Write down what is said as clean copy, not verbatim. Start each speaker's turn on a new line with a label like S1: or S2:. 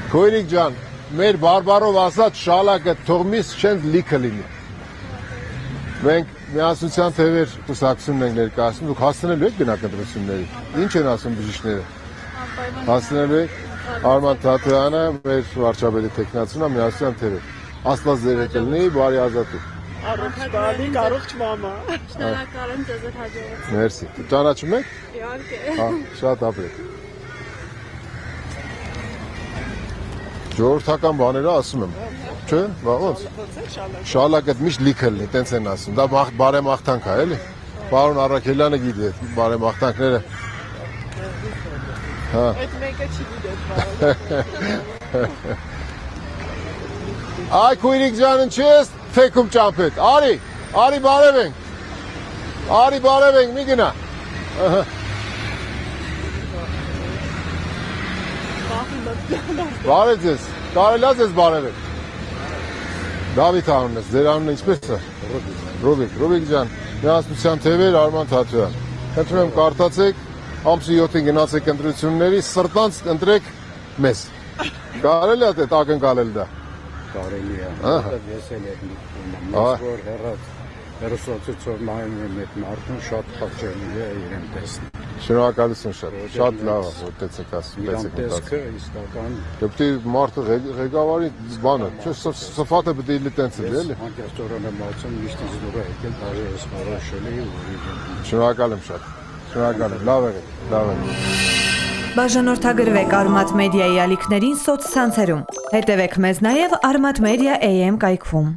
S1: Քույրիկ ջան, մեր բարբարով ասած շալակը թողմիս չեն լիքը լինի։ Մենք միասնության թևեր կուսակցությունն ենք ներկայացնում, դուք հասցնելու եք գնակընտրությունների։ Ինչ են ասում բժիշկները։ Հասցնելու եք Արման Թաթյանը, մեր վարչապետի տեխնացունը միասնության թևեր։ Աստված ձեր հետ լինի, բարի ազատու։
S2: Առողջ մամա։
S3: Շնորհակալ եմ ձեզ հաջողություն։
S1: Մերսի։ Ճանաչում եք։
S3: Իհարկե։
S1: Հա, շատ ապրեք։ Ժողովրդական բաները ասում եմ, չէ՞, ոնց։ Շալակը միշտ լիքը լինի, տենց են ասում։ Դա բարեմաղթանք է, էլի։ Պարոն Առաքելյանը գիտի այդ բարեմաղթանքները։ Հա։
S2: Այդ մեկը չի գիտես,
S1: Այ քույրիկ ջան, ինչի՞ ես թեքում ճամփետ։ Արի բարև ենք։ Արի բարև ենք, մի գնա։ Բարև ձեզ, կարելի է ձեզ բարևել։ Դավիթ անունն ես, ձեր անունը ինչպես է։ Ռուբիկ ջան, միասնության թևեր Արման Թաթյան։ Խնդրում եմ կարդացեք, ամսի 7-ին գնացեք ընտրությունների, սրտանց ընտրեք մեզ։ Կարելի է այդ ակնկալել դա։
S4: Կարելի է, ես էլ եմ մեզ որ հերոսացուցով նայում եմ այդ մարդուն շատ խղճելի է իրեն տեսնել։
S1: Շնորհակալություն շատ լավ է, որ տեսեք ասում,
S4: Իրան տեսքը իսկական
S1: Պետք է մարդը ղեկավարի բանը, չէ, սֆատը պետք է լինի տենց էլի, էլի։
S4: անկեղծորեն եմ ասում, միշտ զորը եկել, դաժե ես որոշել էի, որ իրեն
S1: Շնորհակալ եմ շատ, լավ եղեք։
S5: Բաժանորդագրվեք Արմաթ մեդիայի ալիքներին սոցցանցերում։ Հետևեք մեզ նաև Արմաթ մեդիա AM կայքում։